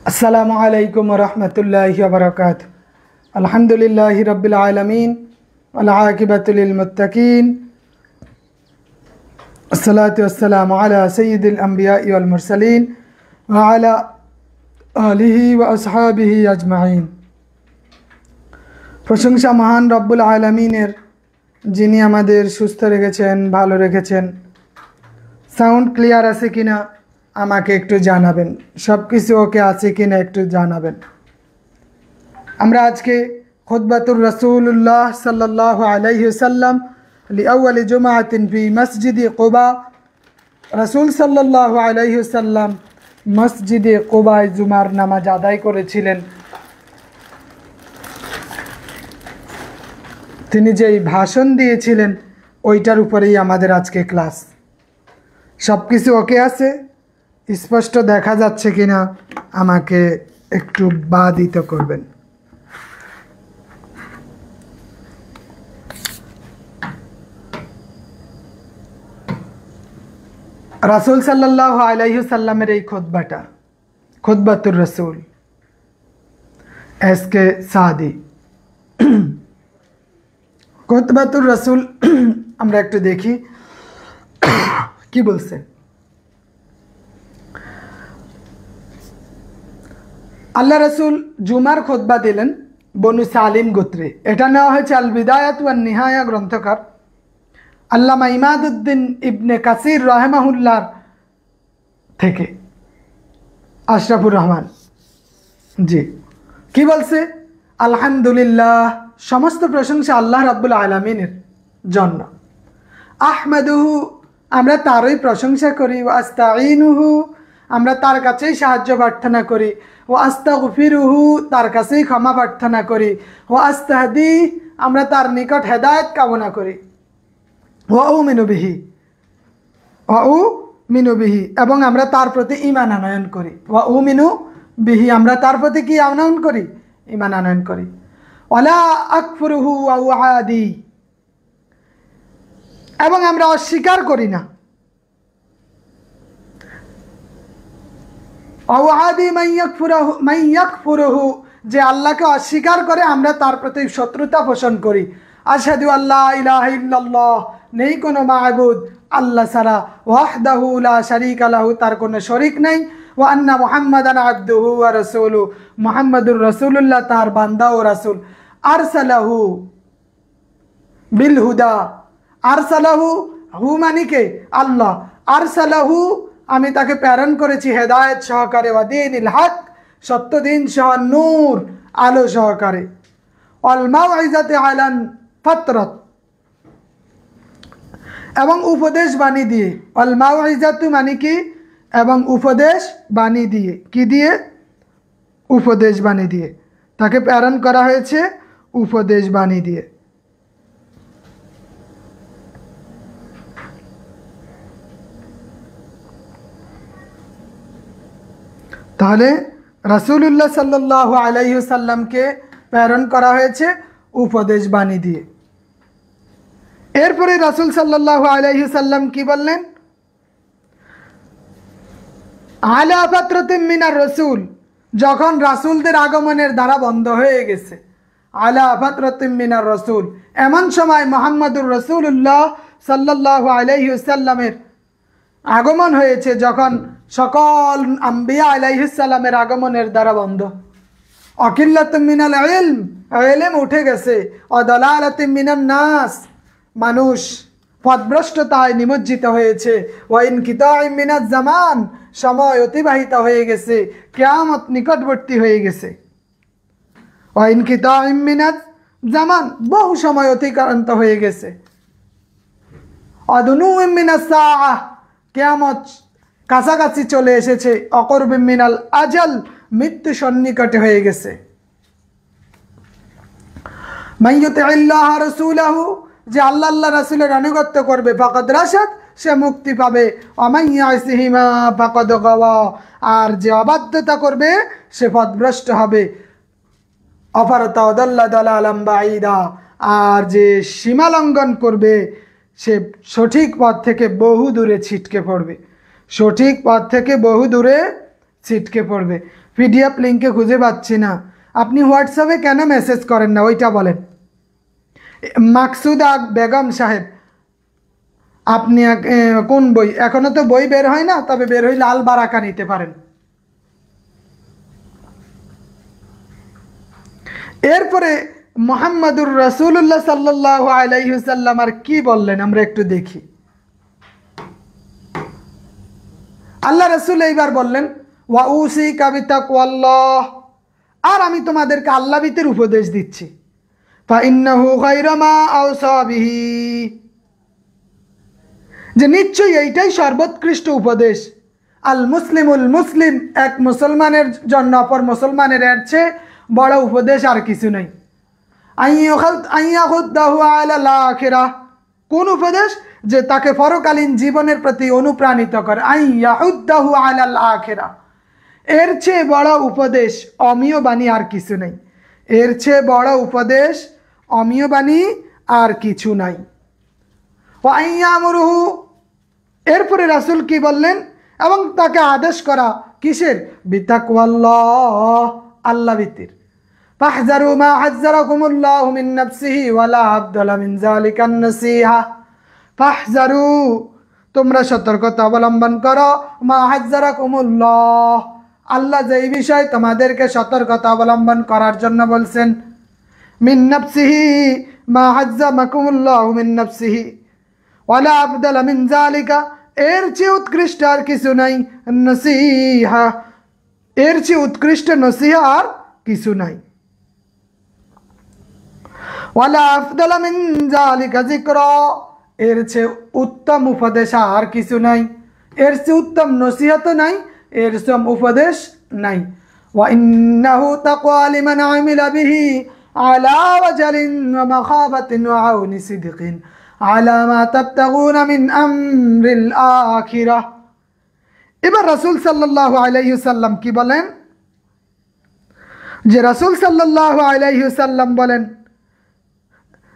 अस्सलामु अलैकुम वरहमतुल्लाहि वबरकातुहू। अल्हम्दुलिल्लाहि रब्बिल आलमीन वल आकिबतु लिल मुत्तकीन अस्सलातु वस्सलामु अला सय्यिदिल अंबिया'i वल मुरसलीन व अला आलिहि व असहाबिहि अजमाइन। प्रशंसा महान रब्बुल आलमीनेर, जिनि आमादेर सुस्थ रेखेछेन, भालो रेखेछेन। साउंड क्लियर आछे किना আমাকে একটু জানাবেন, সবকিছু ওকে আছে কিনা একটু জানাবেন। আমরা আজকে খুতবাতুর রাসূলুল্লাহ সাল্লাল্লাহু আলাইহি ওয়াসাল্লাম লিআউয়ালি জুমআতিন ফি মসজিদে কুবা, রাসূল সাল্লাল্লাহু আলাইহি ওয়াসাল্লাম মসজিদে কুবায় জুমার নামাজ আদায় করেছিলেন। তিনি যেই ভাষণ দিয়েছিলেন ওইটার উপরেই আমাদের আজকে ক্লাস। সবকিছু ওকে আছে, স্পষ্ট দেখা যাচ্ছে কিনা আমাকে একটু বাধিত করবেন। রাসূল সাল্লাল্লাহু আলাইহি ওয়াসাল্লামের এই খুতবাটা, খুতবাতুর রাসূল এসকে সাদি, খুতবাতুর রাসূল আমরা একটু দেখি কি বলছে। আল্লাহ রসুল জুমার খুতবা দিলেন বনু সালিম গোত্রে। এটা নেওয়া হয়েছে আল বিদায়াত ওয়ান নিহায়া গ্রন্থকার আল্লামা ইমাদউদ্দিন ইবনে কাসির রাহিমাহুল্লাহ থেকে, আশরাফুর রহমান জি। কি বলছে? আলহামদুলিল্লাহ, সমস্ত প্রশংসা আল্লাহ রাব্বুল আলামিনের জন্য। আহমাদুহু, আমরা তারই প্রশংসা করি। ওয়া আস্তাঈনুহু, আমরা তার কাছেই সাহায্য প্রার্থনা করি। ওয়া আস্তাগফিরুহু, তার কাছেই ক্ষমা প্রার্থনা করি। ওয়া আস্তাহদি, আমরা তার নিকট হেদায়েত কামনা করি। ওয়া উমিনু বিহি, ওয়া উমিনু বিহি, এবং আমরা তার প্রতি ঈমান আনয়ন করি। ওয়া উমিনু বিহি, আমরা তার প্রতি কি আনয়ন করি? ঈমান আনয়ন করি। ওয়ালা আকফুরুহু ওয়া উআদি, এবং আমরা অস্বীকার করি না। আওয়াদি মান ইয়াকফুরুহু, যে আল্লাহকে অস্বীকার করে আমরা তার প্রতি শত্রুতা পোষণ করি। আশহাদু আল্লা ইলাহা ইল্লাল্লাহ, নেই কোনো মাবুদ আল্লাহ ছাড়া। ওয়াহদাহু লা শারীকা লাহু, তার কোনো শরীক নাই। ওয়া আন্না মুহাম্মাদান আবদুহু ওয়া রাসূলুহু, মুহাম্মাদুর রাসূলুল্লাহ তার বান্দা ও রাসূল। আরসালাহু বিল হুদা, আরসালাহু, হু মানে কে? আল্লাহ। আরসালাহু, আমি তাকে প্রেরণ করেছি হেদায়েত সহকারে। ওয়া দীনিল হক, সত্য দিন সহ, নূর আলো সহকারে। ওয়াল মাউইজাতি আলান ফাতরাত, এবং উপদেশ বাণী দিয়ে। ওয়াল মাউইজাতু মানে কি? এবং উপদেশ বাণী দিয়ে। কি দিয়ে? উপদেশ বাণী দিয়ে। তাকে প্রেরণ করা হয়েছে উপদেশ বাণী দিয়ে। তাহলে রাসূলুল্লাহ সাল্লাল্লাহু আলাইহি ওয়াসাল্লামকে প্রেরণ করা হয়েছে উপদেশ বাণী দিয়ে। এরপরে রাসূল সাল্লাল্লাহু আলাইহি ওয়াসাল্লাম কি বললেন? আলা ফাতরাতিন মিনার রাসূল, যখন রাসূলদের আগমনের দ্বারা বন্ধ হয়ে গেছে। আলা ফাতরাতিন মিনার রাসূল, এমন সময় মুহাম্মাদুর রাসূলুল্লাহ সাল্লাল্লাহু আলাইহি ওয়াসাল্লামের আগমন হয়েছে যখন সকল আম্বিয়া আলাইহিস সালামের আগমনের দ্বারা বন্ধ। অকিল্লাতুম মিনাল ইলম, ইলম উঠে গেছে। অদালালাতুম মিনান নাস, মানুষ পথভ্রষ্টতায় নিমজ্জিত হয়েছে। ওয়া ইনকিতাউম মিনাজ জামান, সময় অতিবাহিত হয়ে গেছে, কিয়ামত নিকটবর্তী হয়ে গেছে। ওয়া ইনকিতাউম মিনাজ জামান, বহু সময় অতিক্রান্ত হয়ে গেছে। অদনুউম মিনাস সাআ, কিয়ামত কাছাকাছি চলে এসেছে। অকরবিম মিনাল আজাল, মৃত্যু সন্নিকটে হয়ে গেছে। মাইয়ুতিল্লাহ রাসূলাহু, যে আল্লাহ রাসূলের আনুগত্য করবে, ফাকাদ রাশাদ, সে মুক্তি পাবে। অমাইয়াসিহিমা ফাকাদ গাওয়া, আর যে অবাধ্যতা করবে সে পথভ্রষ্ট হবে। অপারতা ওদাল্লা দালালাম বাঈদা, আর যে সীমা লঙ্ঘন করবে সে সঠিক পথ থেকে বহু দূরে ছিটকে পড়বে। সঠিক পথ থেকে বহু দূরে ছিটকে পড়বে। পিডিএফ লিঙ্কে খুঁজে পাচ্ছি না, আপনি হোয়াটসঅ্যাপে কেন মেসেজ করেন না ওইটা বলেন। মাকসুদা বেগম সাহেব, আপনি কোন বই? এখনো তো বই বের হয় না, তবে বের হইলে আল বারাকা নিতে পারেন। এরপরে মুহাম্মাদুর রাসূলুল্লাহ সাল্লাল্লাহু আলাইহি ওয়াসাল্লাম আর কি বললেন আমরা একটু দেখি। আল্লাহ রাসূল এইবার বললেন, ওয়া উসিকা বিতাকওয়াল্লাহ, আর আমি তোমাদেরকে আল্লাহ ভীতির উপদেশ দিচ্ছি। ফা ইন্নাহু খায়রু মা আওসা বিহি, যে নিশ্চয়ই এইটাই সর্বোৎকৃষ্ট উপদেশ। আল মুসলিমুল মুসলিম, এক মুসলমানের জন্য অপর মুসলমানের এর চেয়ে বড় উপদেশ আর কিছু নেই। আইয়াহুদ্দাহু আলাল আখিরাহ, কোন উপদেশ? যে তাকে পরকালীন জীবনের প্রতি অনুপ্রাণিত করে। আইয়াহুদ্দাহু আলাল আখিরাহ, এর চেয়ে বড় উপদেশ অমীয় বাণী আর কিছু নেই। এর চেয়ে বড় উপদেশ অমীয় বাণী আর কিছু নাই। ওয়াইয়ামুরুহু, এরপরে রাসূল কি বললেন? এবং তাকে আদেশ করা কিসের? বিতাকওয়াল্লাহ, আল্লাহ ভীতির। ফাহজারু মা হাজ্জারাকুমুল্লাহু মিন নাফসিহি ওয়ালা আফদালা মিন যালিকান নাসিহা। ফাহজারু, তোমরা সতর্কতা অবলম্বন করো। মা হাজ্জারাকুমুল্লাহ, আল্লাহ যেই বিষয় তোমাদেরকে সতর্কতা অবলম্বন করার জন্য বলছেন। মিন নাফসিহি, মা হাজ্জারাকুমুল্লাহু মিন নাফসিহি ওয়ালা আফদালা মিন যালিকা, এর চেয়ে উৎকৃষ্ট আর কিছু নাই। নসিহা, এর চেয়ে উৎকৃষ্ট নসিহা আর কিছু নাই। ওয়ালা আফদালা মিন যালিকা যিকরা, এর চেয়ে উত্তম উপদেশ আর কিছু নাই। এর চেয়ে উত্তম নসিহত নাই, এর চেয়ে উপদেশ নাই। ওয়া ইন্নাহু তাকওয়া লিমান আমিলা বিহি আলা ওয়াজালিন ওয়া মাখাবাতিন ওয়া আউনি সিদকিন আলা মা তাবতাগুনা মিন আমরিল আখিরাহ। এবার রাসূল সাল্লাল্লাহু আলাইহি ওয়াসাল্লাম কি বলেন? যে রাসূল সাল্লাল্লাহু আলাইহি ওয়াসাল্লাম বলেন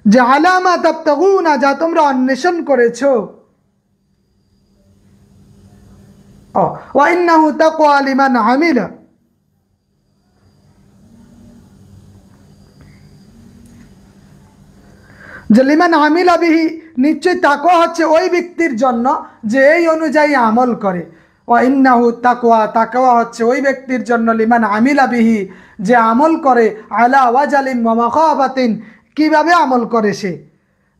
যে আলা মা তাবতাগুনা, যা তোমরা অন্বেষণ করেছো। ওয়া ইন্নাহু তাকওয়া লিমান আমিলা, যে লিমান আমিলা বিহি, নিশ্চয় তাকওয়া হচ্ছে ওই ব্যক্তির জন্য যে এই অনুযায়ী আমল করে। ওয়া ইন্নাহু তাকওয়া, তাকওয়া হচ্ছে ওই ব্যক্তির জন্য লিমান আমিলা বিহি, যে আমল করে আলা ওয়াজালিন ওয়া মাখাবাতিন, কিভাবে আমল করে সে?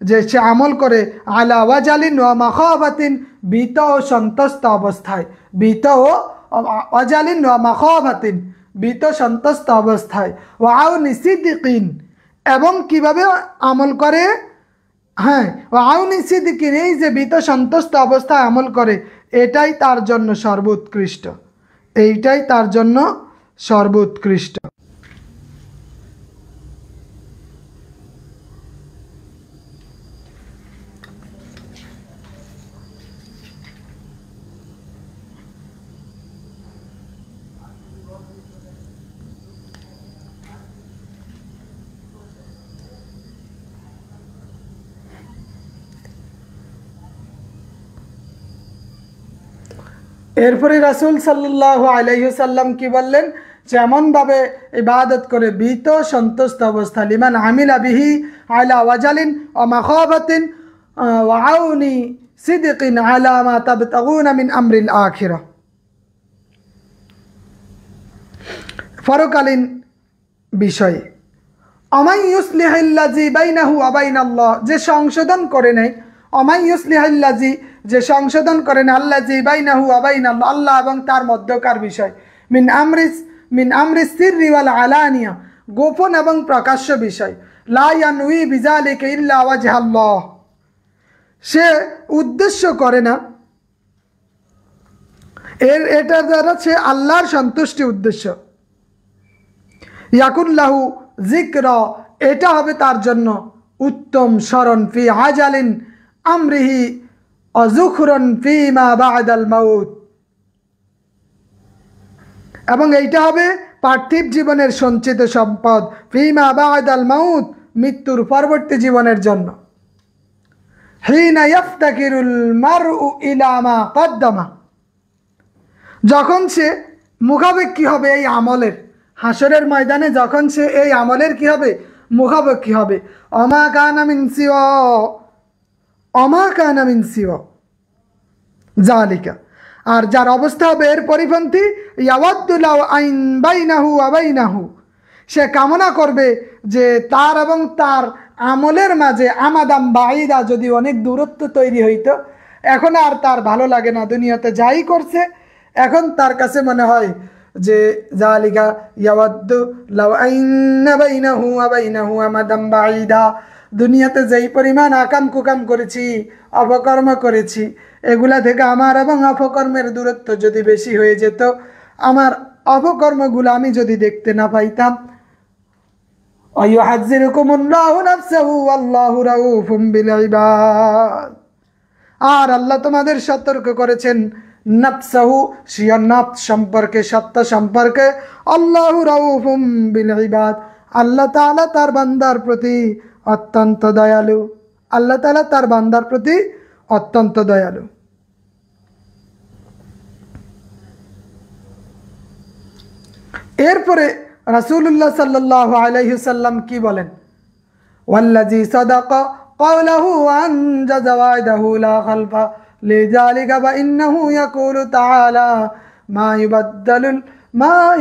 যে সে আমল করে আলা ওয়াজালিন ওয়া মাখাবাতিন, ভীত ও সন্তুষ্ট অবস্থায়। ভীত ও ওয়াজালিন ওয়া মাখাবাতিন, ভীত সন্তুষ্ট অবস্থায়। ওয়া আউনি সিদকিন, এবং কিভাবে আমল করে? হ্যাঁ, আউনি সিদকিন, এই যে ভীত সন্তুষ্ট অবস্থায় আমল করে, এটাই তার জন্য সর্বোৎকৃষ্ট। এইটাই তার জন্য সর্বোৎকৃষ্ট। এরপরে রাসূল সাল্লাল্লাহু আলাইহি ওয়াসাল্লাম কি বললেন? যেমন ভাবে ইবাদত করে ভীত সন্তুষ্ট অবস্থা, লিমান আমিলা বিহি আলা ওয়াজালিন ওয়া মাখাবাতিন ওয়া আউনি সিদকিন আলা মা তাবতাগুনা মিন আমরিল আখিরাহ। পরকালীন বিষয়ে আমাই ইউসলিহুল্লাযী বাইনাহু ওয়া বাইনাল্লাহ, যে সংশোধন করে নেয়। আমাই ইউসলিহুল্লাযী, যে সংশোধন করেন, আল্লাযী বাইনাহু ওয়া বাইনাল্লাহ, আল্লাহ এবং তার মধ্যকার বিষয়। মিন আমরিস সিররি ওয়াল আলানিয়া, গোপন এবং প্রকাশ্য বিষয়। লা ইয়ানউই বিযালিকা ইল্লা ওয়াজহাল্লাহ, সে উদ্দেশ্য করে না, এটা দ্বারা সে আল্লাহর সন্তুষ্টি উদ্দেশ্য। ইয়াকুন লাহু যিকরা, এটা হবে তার জন্য উত্তম স্মরণ। ফি আজালিন আমরিহি অযুখরন ফিমা বা'দাল মাউত, এবং এইটা হবে পার্থিব জীবনের সঞ্চিত সম্পদ। ফিমা বা'দাল মাউত, মৃত্যুর পরবর্তী জীবনের জন্য। হিনা ইফতাকিরুল মারউ ইলা মা কদ্দামা, যখন সে মুখাপেক্ষী হবে এই আমলের। হাসরের ময়দানে যখন সে এই আমলের কি হবে, মুখাপেক্ষী হবে। অমা কানা মিন সিওয়া, অমা কানা মিন সিওয়া জালিকা। আর যার অবস্থা হবে এর পরিপন্থী, ইয়াওয়াদ্দু লাউ আইন বাইনাহু ওয়া বাইনাহু, সে কামনা করবে যে তার এবং তার আমলের মাঝে আমাদাম বাঈদা, যদি অনেক দূরত্ব তৈরি হইতো। এখন আর তার ভালো লাগে না, দুনিয়াতে যাই করছে এখন তার কাছে মনে হয় যে জালিকা ইয়াওয়াদ্দু লাউ আইন্না বাইনাহু ওয়া বাইনাহু আমাদাম বাঈদা, দুনিয়াতে যেই পরিমাণ আকাম কুকাম করেছি, অপকর্ম করেছি, এগুলা থেকে আমার এবং অপকর্মের দূরত্ব যদি বেশি হয়ে যেত, আমার অপকর্মগুলো আমি যদি দেখতে না পাইতাম। ওয়াইউহাযযিরুকুমুল্লাহু নাফসাহু আল্লাহু রাউফুম বিল ইবাদ। আর আল্লাহ তোমাদের সতর্ক করেছেন নাফসাহু, সিয়া নাফস সম্পর্কে, সত্তা সম্পর্কে। আল্লাহু রাউফুম বিল ইবাদ, আল্লাহ তাআলা তার বান্দার প্রতি অত্যন্ত দয়ালু। আল্লাহ তাআলা তার বান্দার প্রতি অত্যন্ত দয়ালু। এরপরে রাসূলুল্লাহ সাল্লাল্লাহু আলাইহি সাল্লাম কি বলেন? ওয়াল্লাযী সাদাকা ক্বাওলাহু ওয়া আনজাযা ওয়া'দাহু লা খালফা লিযালিকা ওয়া ইন্নাহু ইয়াকুলু তাআলা মা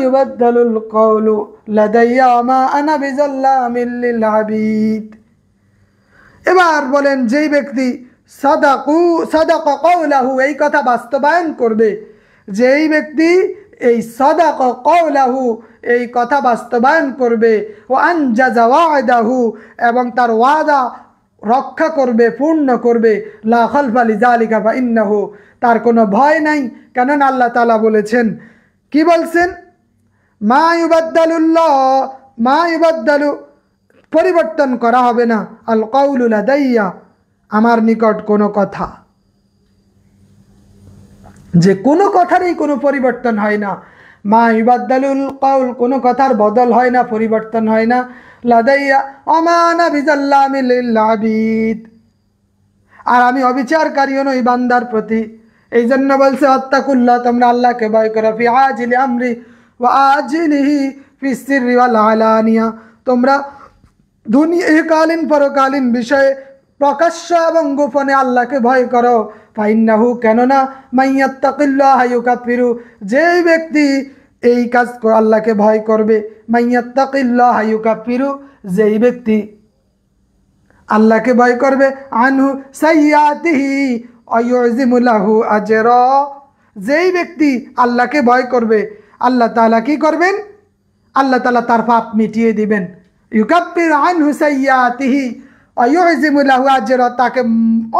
ইউবাদদালুল কওলু লাদাইয়া মা আনা বিযাল্লামিল লিল আবিদ। এবার বলেন, যেই ব্যক্তি সাদাকা ক্বাওলাহু, এই কথা বাস্তবায়ন করবে, যেই ব্যক্তি এই সাদাকা ক্বাওলাহু, এই কথা বাস্তবায়ন করবে, ও আনজাযা ওয়া'দাহু, এবং তার ওয়াদা রক্ষা করবে, পূর্ণ করবে, লা খালফা লিযালিকা ফা ইন্নাহু, তার কোনো ভয় নাই। কেননা আল্লাহ তাআলা বলেছেন, কি বলছেন? মা ইউবাদদালু, পরিবর্তন করা হবে না, আল কাউলু লাদাইয়া, আমার নিকট কোনো কথা, যে কোনো কথারই কোনো পরিবর্তন হয় না। মা ইউবাদদালুল কাউল, কোনো কথার বদল হয় না, পরিবর্তন হয় না। লাদাইয়া ওমা আনা বিযাল্লামিল লিল আবিদ, আর আমি অবিচারকারীও নই বান্দার প্রতি। এই জন্য বলছে আত্তাকুল্লাহ, তোমরা আল্লাহকে ভয় করো, ফি আজিলি আমরি ওয়া আজিলিহি, ফি সিররি ওয়াল আলানিয়া, তোমরা দুনিয়াকালীন পরকালীন বিষয়ে প্রকাশ্য এবং গোপনে আল্লাহকে ভয় করো। ফাইন্নাহু, কেননা মাইয়াত্তাকিল্লাহা ইউকাফিরু, যেই ব্যক্তি এই কাজ আল্লাহকে ভয় করবে, মাইয়াত্তাকিল্লাহা ইউকাফিরু, যেই ব্যক্তি আল্লাহকে ভয় করবে, আনহু সাইয়্যাতিহি ওয়া ইউযিমু লাহু আজরা, যেই ব্যক্তি আল্লাহকে ভয় করবে, আল্লাহ তাআলা কি করবেন? আল্লাহ তাআলা তার পাপ মিটিয়ে দিবেন। ইউকাফিরু আনহু সাইয়্যাতিহি ওয়া ইউযিমু লাহু আজরা, তাকে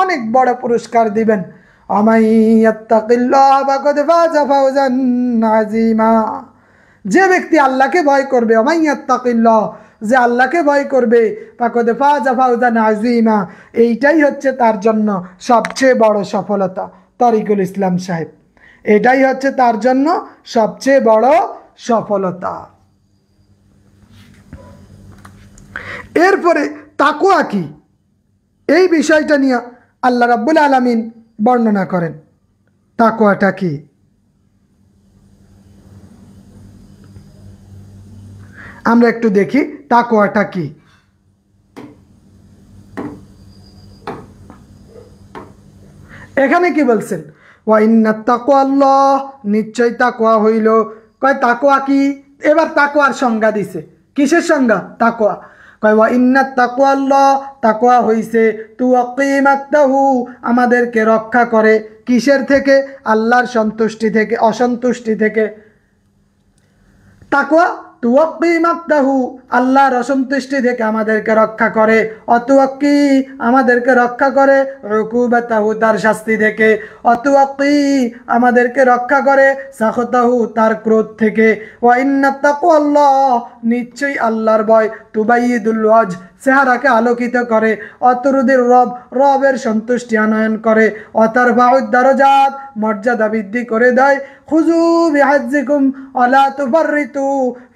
অনেক বড় পুরস্কার দিবেন। ওয়ামান ইয়াত্তাকিল্লাহা ফাকাদ ফাযা ফাওজান আযীমা, যে ব্যক্তি আল্লাহকে ভয় করবে, ওয়ামান ইয়াত্তাকিল্লাহ, যে আল্লাহকে ভয় করবে, ফাকাদ ফাযা ফাওজান আযীমা, এইটাই হচ্ছে তার জন্য সবচেয়ে বড় সফলতা। তরিকুল ইসলাম সাহেব, এটাই হচ্ছে তার জন্য সবচেয়ে বড় সফলতা। এরপরে তাকওয়া কি, এই বিষয়টা নিয়ে আল্লাহ রাব্বুল আলামিন বর্ণনা করেন। তাকওয়াটা কি? আমরা একটু দেখি তাকওয়াটা কি। এখানে কি বলছেন? ওয়া ইন্নাত তাকওয়াল্লাহ, নিশ্চয় তাকওয়া হইল। কয় তাকওয়া কি? এবার তাকওয়ার সংজ্ঞা দিছে। কিসের সংজ্ঞা? তাকওয়া। কয় ওয়া ইন্নাত তাকওয়াল্লাহ, তাকওয়া হইছে তুওয়াকিমাতাহু, আমাদেরকে রক্ষা করে কিসের থেকে? আল্লাহর সন্তুষ্টি থেকে, অসন্তুষ্টি থেকে। তাকওয়া তুওয়াকিমাতাহু, আল্লাহর অসন্তুষ্টি থেকে আমাদেরকে রক্ষা করে। অতুওয়াক্কি, আমাদেরকে রক্ষা করে উকুবাতাহু, তার শাস্তি থেকে। অতুওয়াক্কি, আমাদেরকে রক্ষা করে সাখতাহু, তার ক্রোধ থেকে। ওয়া ইন্নাত তাকওয়াল্লাহ, নিশ্চয়ই আল্লাহর ভয় তুবাইয়িদুল ওয়াজ, চেহারাকে আলোকিত করে। অতরুদির রব, রবের সন্তুষ্টি আনয়ন করে। অতারফাউদ দারাজাত, মর্যাদা বৃদ্ধি করে দেয়। খুযু বিহাজ্জিকুম ওয়ালা তুফাররিতু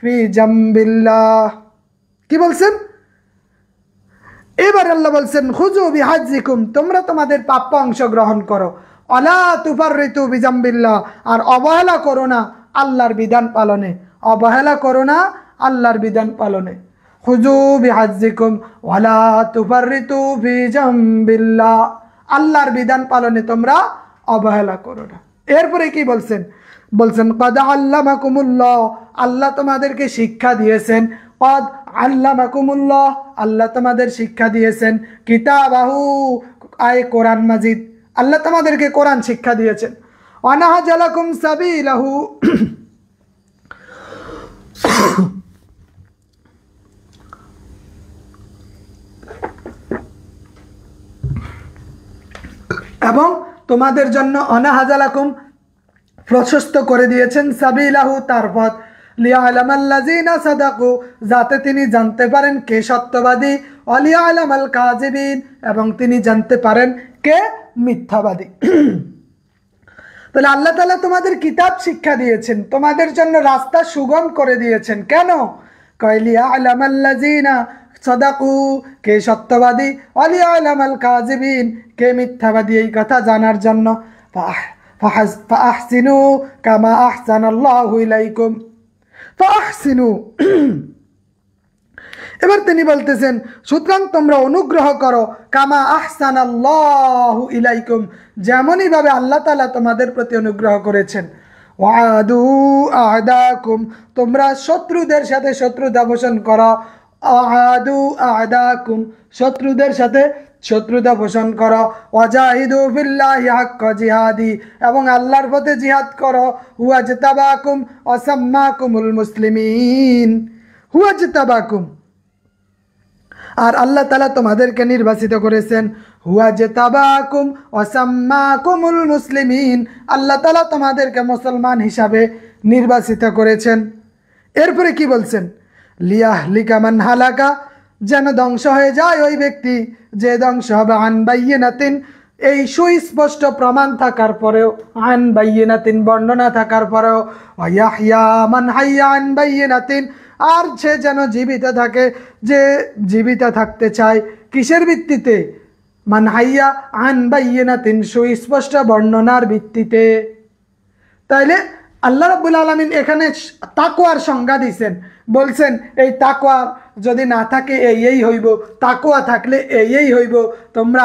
ফি জামবিল্লাহ। কি বলছেন? এবার আল্লাহ বলছেন খুযু বিহাজ্জিকুম, তোমরা তোমাদের প্রাপ্য অংশ গ্রহণ করো। ওয়ালা তুফাররিতু ফি জামবিল্লাহ, আর অবহেলা করো না আল্লাহর বিধান পালনে, অবহেলা করো না আল্লাহর বিধান পালনে। খুযু বিহাজ্জিকুম ওয়ালা তুফাররিতু ফি জামবিল্লাহ, আল্লাহর বিধান পালনে তোমরা অবহেলা করো না। এরপরে কি বলছেন? বলছেন কদ আল্লামাকুমুল্লাহ, আল্লাহ তোমাদেরকে শিক্ষা দিয়েছেন। কদ আল্লামাকুমুল্লাহ, আল্লাহ তোমাদের শিক্ষা দিয়েছেন। কিতাবাহু, আয় কোরআন মাজিদ, আল্লাহ তোমাদেরকে কোরআন শিক্ষা দিয়েছেন। ওয়ানাহাজালাকুম সাবিলাহু, এবং তোমাদের জন্য অনাহাজালাকুম প্রশস্ত করে দিয়েছেন সাবিলাহু, তার পথ। লিয়ালামাল্লাযিনা সাদাকু, যাতে তিনি জানতে পারেন কে সত্যবাদী। ওয়ালিয়ালামাল কাযিবিন, এবং তিনি জানতে পারেন কে মিথ্যাবাদী। তাহলে আল্লাহ তাআলা তোমাদের কিতাব শিক্ষা দিয়েছেন, তোমাদের জন্য রাস্তা সুগম করে দিয়েছেন। কেন? লিয়ালামাল্লাযিনা সাদাকু, কে সত্যবাদী। ওয়ালিয়ালামাল কাযিবিন, কে মিথ্যাবাদী, এই কথা জানার জন্য। ফাহসিনু কামা আহসানাল্লাহু ইলাইকুম, ফাহসিনু। এবার তিনি বলতেছেন সুতরাং তোমরা অনুগ্রহ করো, কামা আহসানাল্লাহু ইলাইকুম, যেমনই ভাবে আল্লাহ তাআলা তোমাদের প্রতি অনুগ্রহ করেছেন। ওয়াদু আদাকুম, তোমরা শত্রুদের সাথে শত্রুতা পোষণ করো। আদু আদাকুম, শত্রুদের সাথে শত্রুতা পোষণ করো। ওয়াজাহিদু ফিল্লাহি হাক্কা জিহাদি, এবং আল্লাহর পথে জিহাদ করো। হুয়াজতাবাকুম ওয়াসাম্মাকুমুল মুসলিমিন, হুয়াজতাবাকুম, আর আল্লাহ তাআলা তোমাদেরকে নির্বাচিত করেছেন। হুয়াজতাবাকুম ওয়াসাম্মাকুমুল মুসলিমিন, আল্লাহ তাআলা তোমাদেরকে মুসলমান হিসাবে নির্বাচিত করেছেন। এরপরে কি বলছেন? লিয়াহলিকা মান হালাকা, যেন ধ্বংস হয়ে যায় ওই ব্যক্তি যে ধ্বংস হবে আন বাইয়িনাতিন, এই সুস্পষ্ট প্রমাণ থাকার পরেও, আন বাইয়িনাতিন বর্ণনা থাকার পরেও। ওয়াইয়াহইয়া মান হাইয়া আন বাইয়িনাতিন, আর সে যেন জীবিত থাকে যে জীবিত থাকতে চায় কিসের ভিত্তিতে? মান হাইয়া আন বাইয়িনাতিন, সুস্পষ্ট বর্ণনার ভিত্তিতে। তাইলে আল্লাহ রাব্বুল আলামিন এখানে তাকওয়ার সংজ্ঞা দিয়েছেন, বলছেন এই তাকওয়া যদি না থাকে এই হইব, তাকওয়া থাকলে এই হইব, তোমরা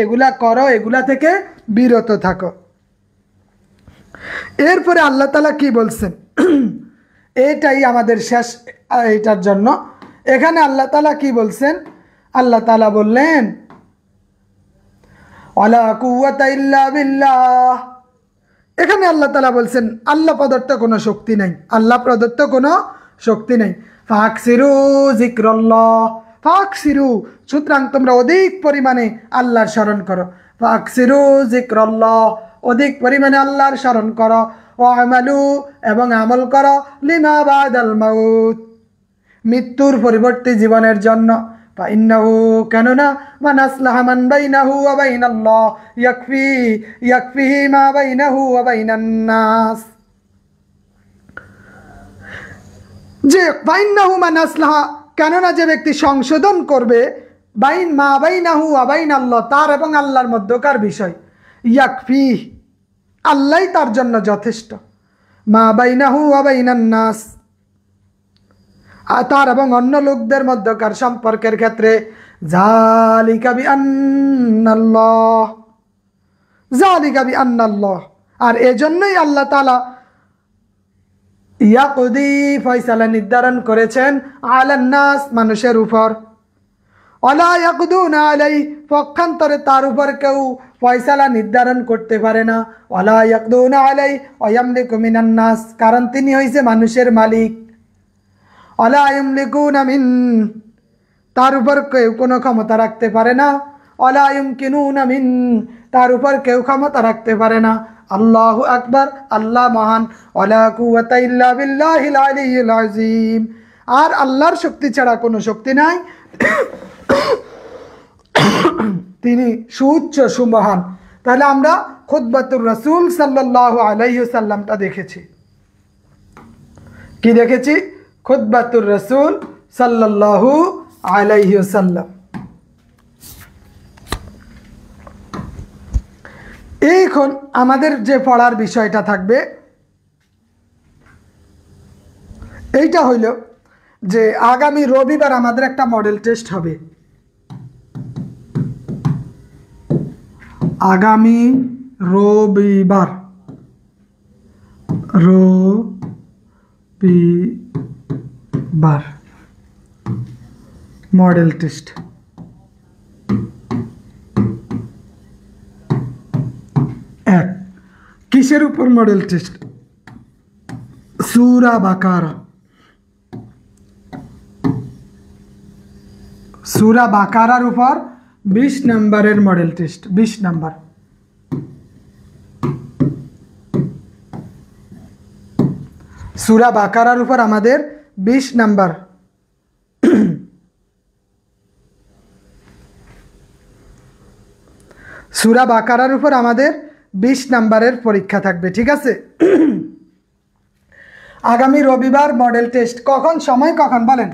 এগুলা করো, এগুলা থেকে বিরত থাকো। এরপরে আল্লাহ তাআলা কি বলছেন? এটাই আমাদের শেষ, এটার জন্য এখানে আল্লাহ তাআলা কি বলছেন? আল্লাহ তাআলা বললেন ওয়ালা কুওয়াতা ইল্লা বিল্লাহ, এখানে আল্লাহ তাআলা বলছেন আল্লাহ প্রদত্ত কোনো শক্তি নাই, আল্লাহ প্রদত্ত কোনো শক্তি নাই। ফাকসিরু যিকরাল্লাহ, ফাকসিরু, সুতরাং তোমরা অধিক পরিমাণে আল্লাহর স্মরণ করো। ফাকসিরু যিকরাল্লাহ, অধিক পরিমাণে আল্লাহর স্মরণ করো। ওয়ামালু, এবং আমল করো। লিমা বাদাল মাউত, মৃত্যুর পরিবর্তে জীবনের জন্য। ফাইন্নাহু, কেননা মান আসলাহা মান বাইনাহু ওয়া বাইনাল্লাহ ইয়াকফিহি মা বাইনাহু ওয়া বাইনান নাস, যে ফাইন্নাহু মান আসলাহা, কেননা যে ব্যক্তি সংশোধন করবে বাইন মা বাইনাহু ওয়া বাইনাল্লাহ, তার এবং আল্লাহর মধ্যকার বিষয়। ইয়াকফি, আল্লাহই তার জন্য যথেষ্ট। মা বাইনাহু ওয়া বাইনান নাস, তার এবং অন্য লোকদের মধ্যকার সম্পর্কের ক্ষেত্রে। যালিকা বিআন্নাল্লাহ, যালিকা বিআন্নাল্লাহ, আর এজন্যই আল্লাহ তাআলা ইয়াকদি, ফয়সালা নির্ধারণ করেছেন, আলান নাস, মানুষের উপর। ওয়ালা ইয়াকদুনা আলাইহি, পক্ষান্তরে তার উপর কেউ ফয়সালা নির্ধারণ করতে পারে না। ওয়ালা ইয়াকদুনা আলাইহি ওয়া ইয়ামলিকু মিনান নাস, কারণ তিনি হইছে মানুষের মালিক। ওয়ালা ইয়ামলিকুনা মিন, তার উপর কেউ কোনো ক্ষমতা রাখতে পারে না। ওয়ালা ইউমকিনুনা মিন, তার উপর কেউ ক্ষমতা রাখতে পারে না। আল্লাহু আকবার, আল্লাহ মহান। ওয়ালা কুওয়াতা ইল্লা বিল্লাহিল আলিয়্যিল আযীম, আর আল্লাহর শক্তি ছাড়া কোনো শক্তি নাই, তিনি সুউচ্চ সুমহান। তাহলে আমরা খুতবাতুর রাসূল সাল্লাল্লাহু আলাইহি ওয়াসাল্লামটা দেখেছি। কি দেখেছি? খুতবাতুর রাসূল সাল্লাল্লাহু আলাইহি ওয়াসাল্লাম। এখন আমাদের যে পড়ার বিষয়টা থাকবে, এইটা হইল যে আগামী রবিবার আমাদের একটা মডেল টেস্ট হবে। আগামী রবিবার মডেল টেস্ট। এক, কিসের উপর মডেল টেস্ট? সূরা বাকারা। সূরা বাকারার উপর 20 নম্বরের মডেল টেস্ট। 20 নম্বর। সূরা বাকারার উপর আমাদের 20 নম্বর। সূরা বাকারার উপর আমাদের 20 নম্বরের পরীক্ষা থাকবে, ঠিক আছে? আগামী রবিবার মডেল টেস্ট। কখন? সময় কখন বলেন?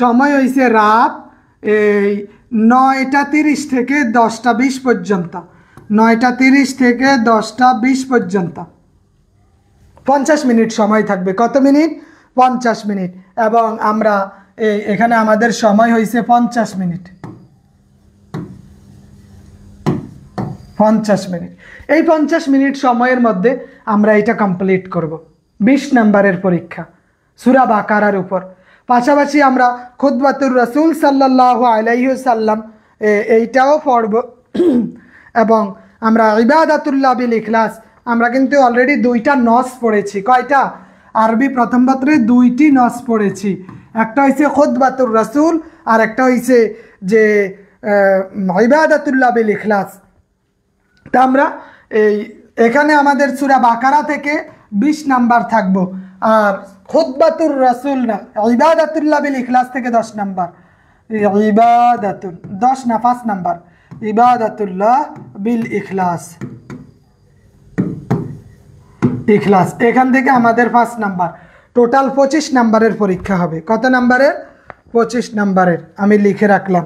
সময় হইছে রাত 9:30 থেকে 10:20 পর্যন্ত। 9:30 থেকে 10:20 পর্যন্ত 50 মিনিট সময় থাকবে। কত মিনিট? 50 মিনিট। এবং আমরা এখানে আমাদের সময় হয়েছে 50 মিনিট। 50 মিনিট। এই 50 মিনিট সময়ের মধ্যে আমরা এটা কমপ্লিট করব। 20 নম্বরের পরীক্ষা সূরা বাকারার উপর। পাশাপাশি আমরা খুতবাতুর রাসূল সাল্লাল্লাহু আলাইহি ওয়াসাল্লাম এইটাও পড়ব। এবং আমরা ইবাদাতুল্লাহ বিল ইখলাস, আমরা কিন্তু অলরেডি 2টা নস পড়েছি। কয়টা? আরবি প্রথম পত্রে 2টি নস পড়েছি। একটা হইছে খুতবাতুর রাসূল আর একটা হইছে যে ইবাদাতুল্লাহ বিল ইখলাস। তা আমরা এখানে আমাদের সূরা বাকারা থেকে 20 নাম্বার থাকবো, আর খুতবাতুর রাসূল না, ইবাদাতুল্লাহ বিল ইখলাস থেকে 10 নাম্বার। ইবাদাতুল 10 না 5 নাম্বার। ইবাদাতুল্লাহ বিল ইখলাস, ইখলাস এখান থেকে আমাদের 5 নাম্বার। টোটাল 25 নাম্বারের পরীক্ষা হবে। কত নাম্বারের? 25 নাম্বারের। আমি লিখে রাখলাম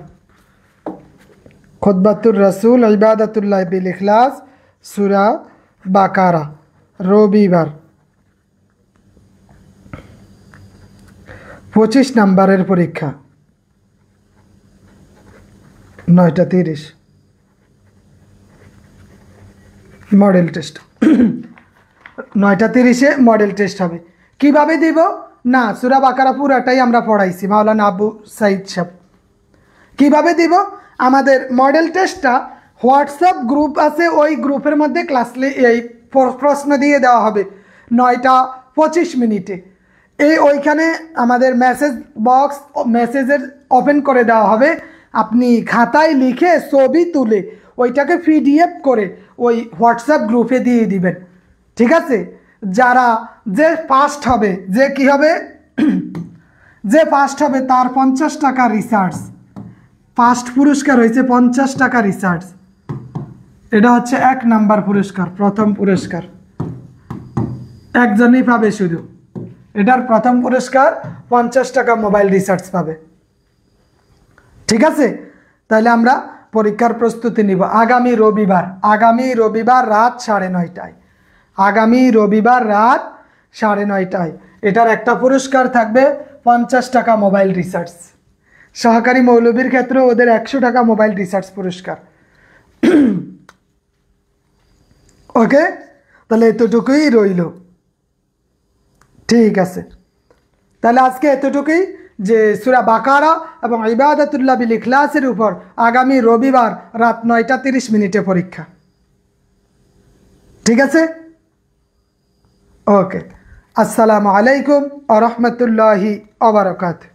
খুতবাতুর রাসূল, ইবাদাতুল্লাহ বিল ইখলাস, সূরা বাকারা, রবিবার 25 নাম্বারের পরীক্ষা। 9:30 মডেল টেস্ট। 9:30 মডেল টেস্ট হবে। কিভাবে দিব? না, সূরা বাকারা পুরাটাই আমরা পড়াইছি মাওলানা আবু সাইদ সাহেব। কিভাবে দিব? আমাদের মডেল টেস্টটা হোয়াটসঅ্যাপ গ্রুপ আছে, ওই গ্রুপের মধ্যে এই প্রশ্ন দিয়ে দেওয়া হবে 9:25 মিনিটে। ওইখানে আমাদের মেসেজ বক্স, মেসেজের ওপেন করে দেওয়া হবে। আপনি খাতায় লিখে ছবি তুলে ওইটাকে PDF করে ওই হোয়াটসঅ্যাপ গ্রুপে দিয়ে দিবেন, ঠিক আছে? যে ফার্স্ট হবে, যে কি হবে, যে ফার্স্ট হবে তার 50 টাকা রিসার্চ। ফার্স্ট পুরস্কার হয়েছে 50 টাকা রিসার্চ। এটা হচ্ছে 1 নাম্বার পুরস্কার, প্রথম পুরস্কার। একজনই পাবে শুধু। এটার প্রথম পুরস্কার 50 টাকা মোবাইল রিসার্চ পাবে, ঠিক আছে? তাহলে আমরা পরীক্ষার প্রস্তুতি নিব আগামী রবিবার রাত 9:30টায়। আগামী রবিবার রাত 9:30টায় এটার একটা পুরস্কার থাকবে 50 টাকা মোবাইল রিসার্চ। সহকারী মৌলবীর ক্ষেত্রে ওদের 100 টাকা মোবাইল রিসার্চ পুরস্কার। ওকে, তাহলে এতটুকুই রইল, ঠিক আছে? তাহলে আজকে এতটুকুই যে সূরা বাকারা এবং ইবাদাতুল্লাহ বিল ইখলাসের উপর আগামী রবিবার রাত 9:30 মিনিটে পরীক্ষা, ঠিক আছে? ওকে, আসসালামু আলাইকুম ওয়া রাহমাতুল্লাহি ওয়া বারাকাতুহু।